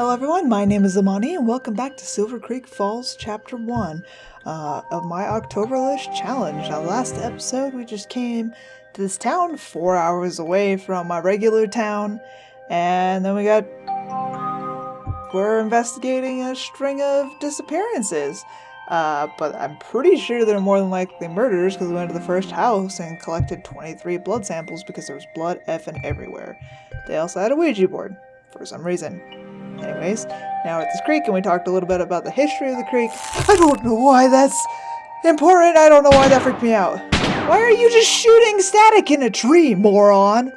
Hello everyone, my name is MAWNEE and welcome back to Silver Creek Falls Chapter 1 of my October List Challenge. Now last episode we just came to this town 4 hours away from my regular town, and then we're investigating a string of disappearances. But I'm pretty sure they're more than likely murders because we went to the first house and collected 23 blood samples because there was blood effing everywhere. They also had a Ouija board for some reason. Anyways, now we're at this creek and we talked a little bit about the history of the creek. I don't know why that's important. I don't know why that freaked me out. Why are you just shooting static in a tree, moron?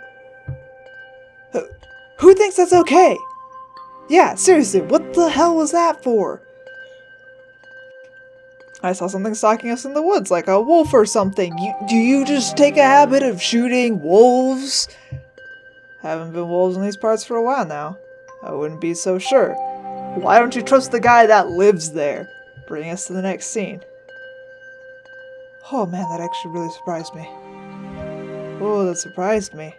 Who thinks that's okay? Yeah, seriously, what the hell was that for? I saw something stalking us in the woods, like a wolf or something. Do you just take a habit of shooting wolves? Haven't been wolves in these parts for a while now. I wouldn't be so sure. Why don't you trust the guy that lives there? Bring us to the next scene. Oh man, that actually really surprised me. Oh, that surprised me.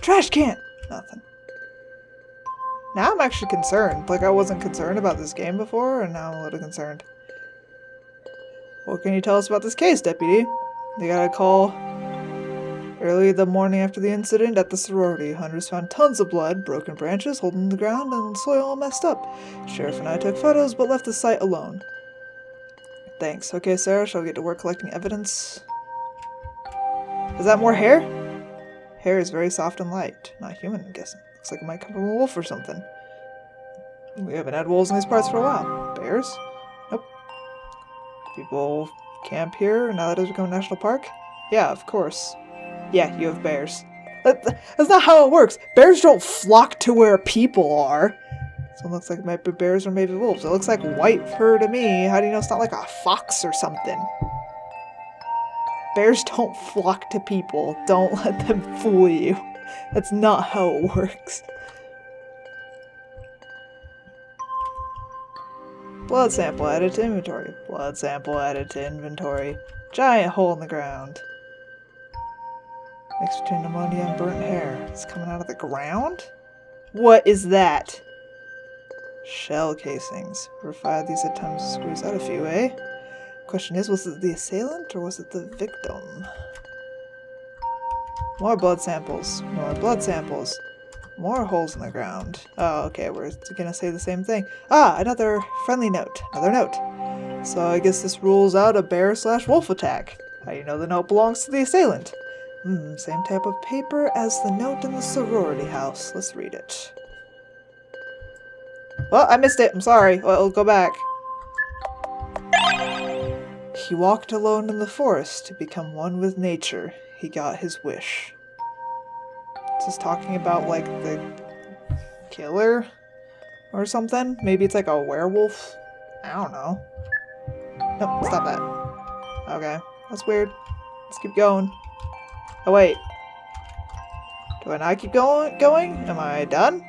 Trash can! Nothing. Now I'm actually concerned. Like, I wasn't concerned about this game before, and now I'm a little concerned. What can you tell us about this case, Deputy? They got a call early the morning after the incident at the sorority. Hunters found tons of blood, broken branches holding the ground, and soil all messed up. Sheriff and I took photos, but left the site alone. Thanks. Okay, Sarah, shall we get to work collecting evidence? Is that more hair? Hair is very soft and light. Not human, I'm guessing. Looks like it might come from a wolf or something. We haven't had wolves in these parts for a while. Bears? Nope. People camp here now that it's become a national park? Yeah, of course. Yeah, you have bears. That's not how it works. Bears don't flock to where people are. So it looks like it might be bears or maybe wolves. It looks like white fur to me. How do you know it's not like a fox or something? Bears don't flock to people. Don't let them fool you. That's not how it works. Blood sample added to inventory. Blood sample added to inventory. Giant hole in the ground. Mix between pneumonia and burnt hair. It's coming out of the ground? What is that? Shell casings. We fired these attempts to squeeze out a few, eh? Question is, was it the assailant or was it the victim? More blood samples. More blood samples. More holes in the ground. Oh, okay, we're gonna say the same thing. Ah, another friendly note. Another note. So I guess this rules out a bear/wolf attack. How do you know the note belongs to the assailant? Same type of paper as the note in the sorority house. Let's read it. Well, I missed it. I'm sorry. Well, I'll go back. He walked alone in the forest to become one with nature. He got his wish. This is talking about, like, the killer or something? Maybe it's like a werewolf? I don't know. Nope, stop that. Okay, that's weird. Let's keep going. Oh wait. Do I not keep going? Am I done?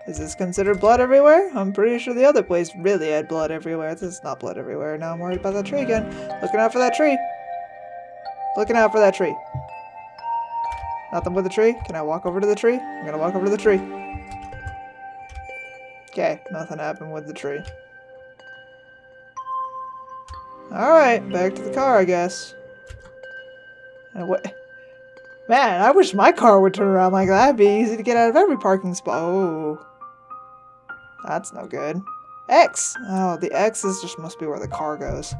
Is this considered blood everywhere? I'm pretty sure the other place really had blood everywhere. This is not blood everywhere. Now I'm worried about that tree again. Looking out for that tree. Looking out for that tree. Nothing with the tree? Can I walk over to the tree? I'm gonna walk over to the tree. Okay, nothing happened with the tree. Alright, back to the car, I guess. And what? Man, I wish my car would turn around like that. It'd be easy to get out of every parking spot. Oh. That's no good. X! Oh, the X's just must be where the car goes.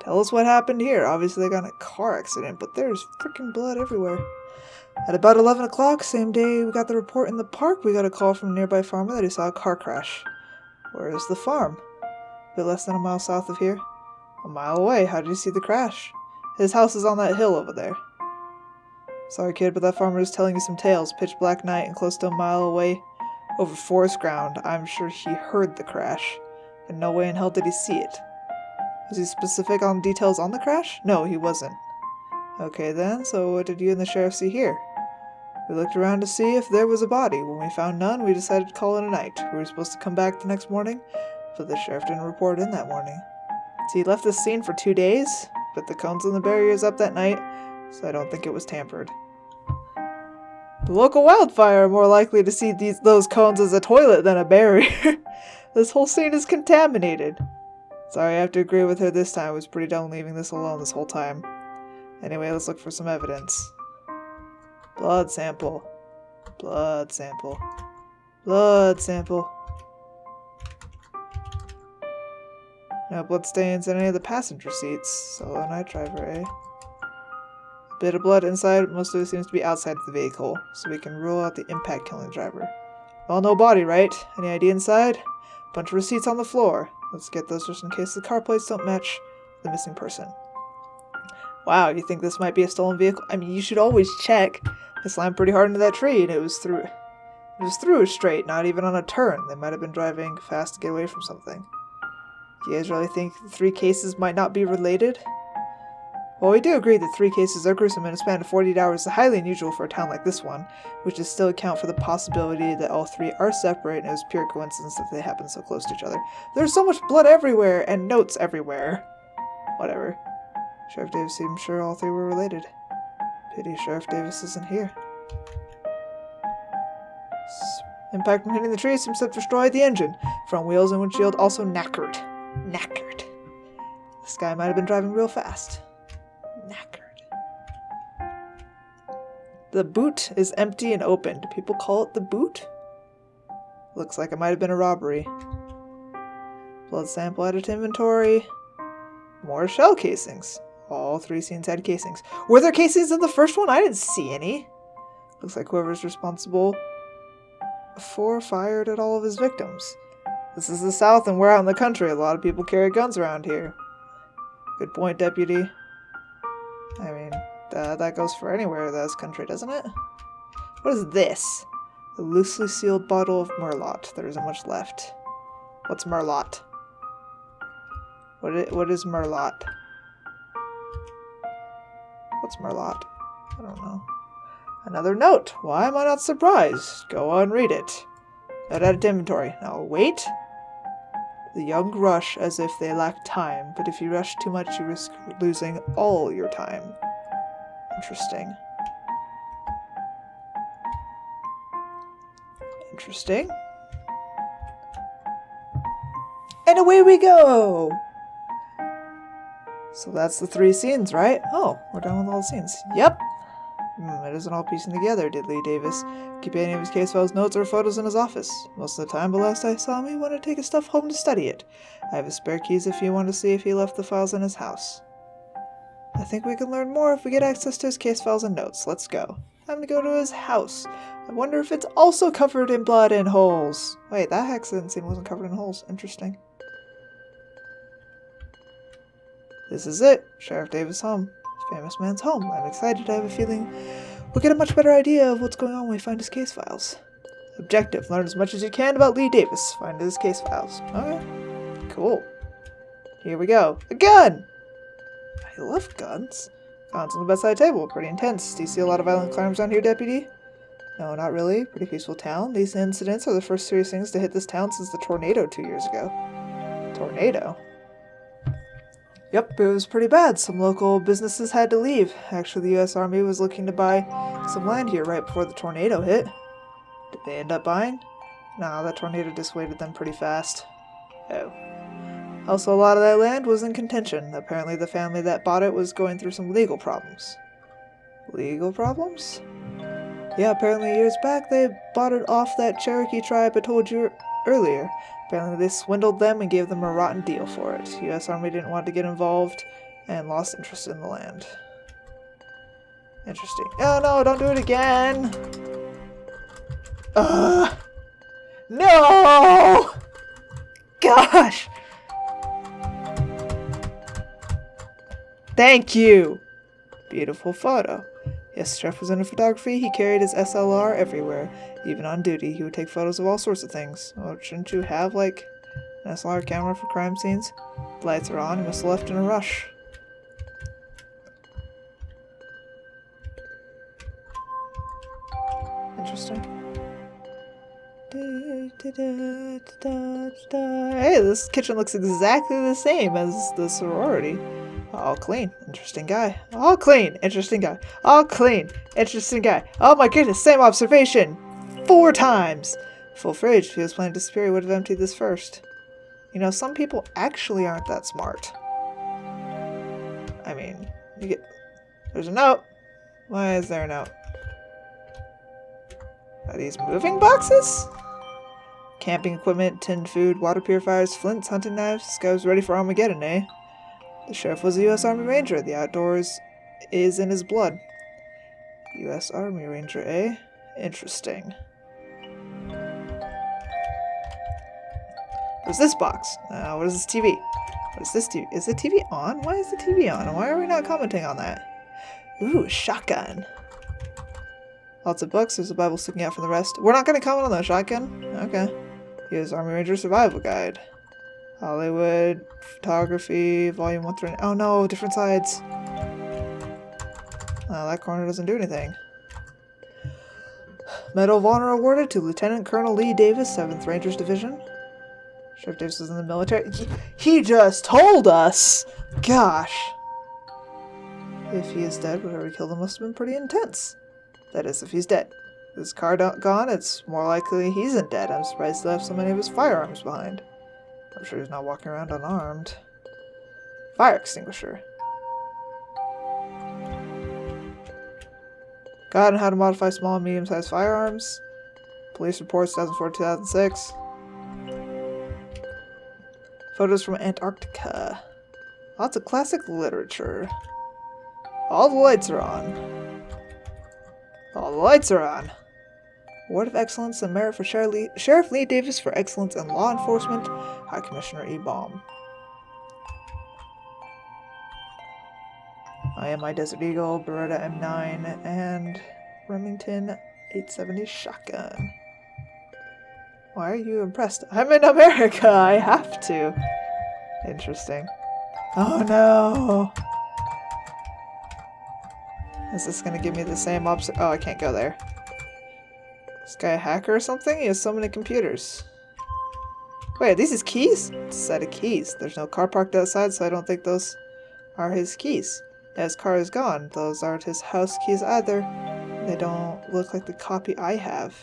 Tell us what happened here. Obviously they got in a car accident, but there's freaking blood everywhere. At about 11 o'clock, same day we got the report in the park, we got a call from a nearby farmer that he saw a car crash. Where is the farm? A bit less than a mile south of here. A mile away. How did you see the crash? His house is on that hill over there. Sorry, kid, but that farmer is telling you some tales. Pitch black night and close to a mile away over forest ground. I'm sure he heard the crash. And no way in hell did he see it. Was he specific on details on the crash? No, he wasn't. Okay then, so what did you and the sheriff see here? We looked around to see if there was a body. When we found none, we decided to call it a night. We were supposed to come back the next morning, but the sheriff didn't report in that morning. So he left the scene for 2 days, put the cones and the barriers up that night, so I don't think it was tampered. The local wildfire are more likely to see those cones as a toilet than a barrier. This whole scene is contaminated. Sorry, I have to agree with her this time. I was pretty done leaving this alone this whole time. Anyway, let's look for some evidence. Blood sample. Blood sample. Blood sample. No bloodstains in any of the passenger seats. Solo night driver, eh? A bit of blood inside, most of it seems to be outside the vehicle, so we can rule out the impact killing the driver. Well, no body, right? Any ID inside? Bunch of receipts on the floor. Let's get those just in case the car plates don't match the missing person. Wow, you think this might be a stolen vehicle? I mean, you should always check. I slammed pretty hard into that tree, and it was through a straight, not even on a turn. They might have been driving fast to get away from something. Do you guys really think the 3 cases might not be related? Well, we do agree that 3 cases are gruesome in a span of 48 hours is highly unusual for a town like this one, which is still account for the possibility that all 3 are separate and it was pure coincidence that they happened so close to each other. There's so much blood everywhere and notes everywhere. Whatever. Sheriff Davis seemed sure all 3 were related. Pity Sheriff Davis isn't here. Impact from hitting the tree seems to have destroyed the engine. Front wheels and windshield also knackered. Knackered. This guy might have been driving real fast. Knackered. The boot is empty and open. Do people call it the boot? Looks like it might have been a robbery. Blood sample added to inventory. More shell casings. All 3 scenes had casings. Were there casings in the first one? I didn't see any. Looks like whoever's responsible for fired at all of his victims. This is the South and we're out in the country. A lot of people carry guns around here. Good point, Deputy. I mean, that goes for anywhere that's country, doesn't it? What is this? A loosely sealed bottle of Merlot. There isn't much left. What's Merlot? What is Merlot? What's Merlot? I don't know. Another note. Why am I not surprised? Go on, read it. Note added to inventory. Now wait. The young rush as if they lack time, but if you rush too much, you risk losing all your time. Interesting. Interesting. And away we go! So that's the 3 scenes, right? Oh, we're done with all the scenes. Yep. It isn't all piecing together, did Lee Davis keep any of his case files, notes, or photos in his office? Most of the time, but last I saw him, he wanted to take his stuff home to study it. I have his spare keys if you want to see if he left the files in his house. I think we can learn more if we get access to his case files and notes. Let's go. Time to go to his house. I wonder if it's also covered in blood and holes. Wait, that accident scene wasn't covered in holes. Interesting. This is it. Sheriff Davis' home. Famous man's home. I'm excited. I have a feeling we'll get a much better idea of what's going on when we find his case files. Objective. Learn as much as you can about Lee Davis. Find his case files. Okay. Cool. Here we go. A gun! I love guns. Guns on the bedside table. Pretty intense. Do you see a lot of violent crimes around here, Deputy? No, not really. Pretty peaceful town. These incidents are the first serious things to hit this town since the tornado 2 years ago. Tornado? Yep, it was pretty bad. Some local businesses had to leave. Actually, the U.S. Army was looking to buy some land here right before the tornado hit. Did they end up buying? Nah, that tornado dissuaded them pretty fast. Oh. Also, a lot of that land was in contention. Apparently, the family that bought it was going through some legal problems. Legal problems? Yeah, apparently years back they bought it off that Cherokee tribe I told you earlier. Apparently they swindled them and gave them a rotten deal for it. U.S. Army didn't want to get involved and lost interest in the land. Interesting. Oh no, don't do it again! No! Gosh! Thank you! Beautiful photo. Yes, Jeff was into photography. He carried his SLR everywhere. Even on duty, he would take photos of all sorts of things. Oh, shouldn't you have, like, an SLR camera for crime scenes? The lights are on. He must have left in a rush. Interesting. Hey, this kitchen looks exactly the same as the sorority. All clean. Interesting guy. All clean. Interesting guy. All clean. Interesting guy. Oh my goodness, same observation. 4 times. Full fridge. If he was planning to disappear, he would have emptied this first. You know, some people actually aren't that smart. I mean, you get... There's a note. Why is there a note? Are these moving boxes? Camping equipment, tinned food, water purifiers, flints, hunting knives. This guy was ready for Armageddon, eh? The sheriff was a U.S. Army Ranger. The outdoors is in his blood. U.S. Army Ranger, eh? Interesting. What's this box? What is this TV? What is this TV? Is the TV on? Why is the TV on? And why are we not commenting on that? Ooh, shotgun. Lots of books. There's a Bible sticking out from the rest. We're not going to comment on the shotgun? Okay. U.S. Army Ranger Survival Guide. Hollywood, Photography, Volume 1 through... Oh no, different sides. That corner doesn't do anything. Medal of Honor awarded to Lieutenant Colonel Lee Davis, 7th Rangers Division. Sheriff Davis was in the military. He just told us! Gosh. If he is dead, whatever killed him must have been pretty intense. That is, if he's dead. With his car gone, it's more likely he isn't dead. I'm surprised he left so many of his firearms behind. I'm sure he's not walking around unarmed. Fire extinguisher. Guide on how to modify small and medium-sized firearms. Police reports 2004-2006. Photos from Antarctica. Lots of classic literature. All the lights are on. All the lights are on. Award of Excellence and Merit for Sheriff Lee Davis for Excellence in Law Enforcement. High Commissioner E. Baum. I am my Desert Eagle, Beretta M9, and Remington 870 shotgun. Why are you impressed? I'm in America! I have to! Interesting. Oh no! Is this gonna give me the same Oh, I can't go there. This guy a hacker or something? He has so many computers. Wait, are these his keys? It's a set of keys. There's no car parked outside, so I don't think those are his keys. Yeah, his car is gone. Those aren't his house keys either. They don't look like the copy I have.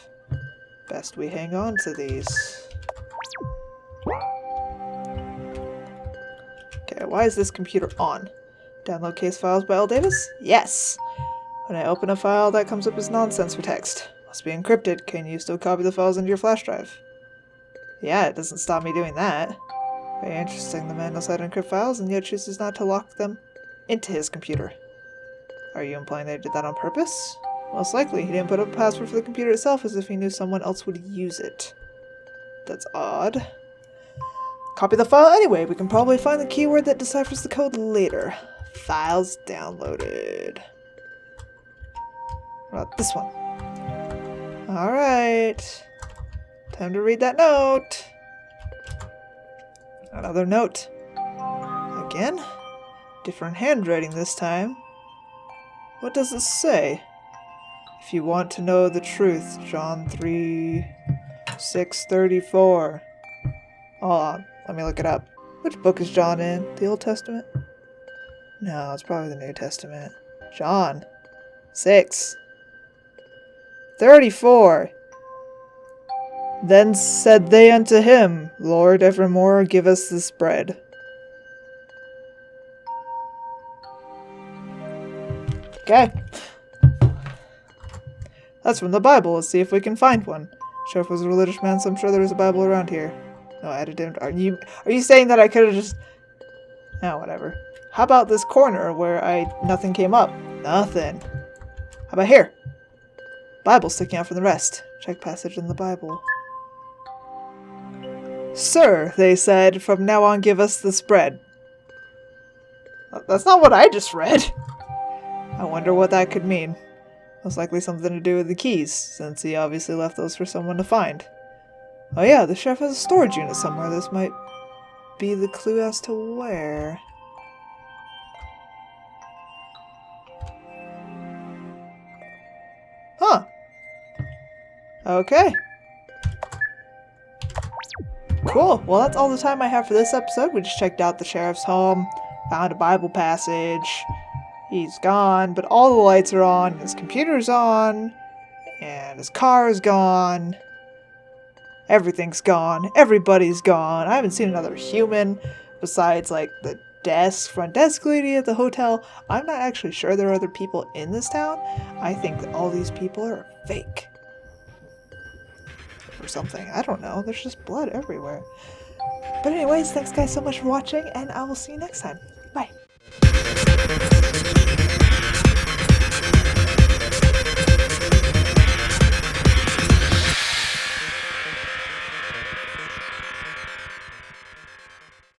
Best we hang on to these. Okay, why is this computer on? Download case files by L. Davis? Yes! When I open a file, that comes up as nonsense for text. Must be encrypted. Can you still copy the files into your flash drive? Yeah, it doesn't stop me doing that. Very interesting. The man knows how to encrypt files and yet chooses not to lock them into his computer. Are you implying they did that on purpose? Most likely. He didn't put up a password for the computer itself as if he knew someone else would use it. That's odd. Copy the file anyway. We can probably find the keyword that deciphers the code later. Files downloaded. What about this one? Alright. Time to read that note. Another note. Again? Different handwriting this time. What does it say? If you want to know the truth, John 3:6-34. Hold on, let me look it up. Which book is John in? The Old Testament? No, it's probably the New Testament. John 6:34. Then said they unto him, Lord, evermore give us this bread. Okay. That's from the Bible. Let's see if we can find one. Sheriff was a religious man, so I'm sure there is a Bible around here. No, I didn't. Are you saying that I could have just... Oh, whatever. How about this corner where nothing came up? Nothing. How about here? Bible sticking out from the rest. Check passage in the Bible. Sir, they said, from now on give us this bread. That's not what I just read. I wonder what that could mean. Most likely something to do with the keys, since he obviously left those for someone to find. Oh yeah, the sheriff has a storage unit somewhere. This might be the clue as to where. Huh. Okay. Cool. Well, that's all the time I have for this episode. We just checked out the sheriff's home, Found a Bible passage. He's gone, but all the lights are on. His computer's on. And his car is gone. Everything's gone. Everybody's gone. I haven't seen another human besides, like, the front desk lady at the hotel. I'm not actually sure there are other people in this town. I think that all these people are fake. Or something. I don't know. There's just blood everywhere. But anyways, thanks guys so much for watching, and I will see you next time.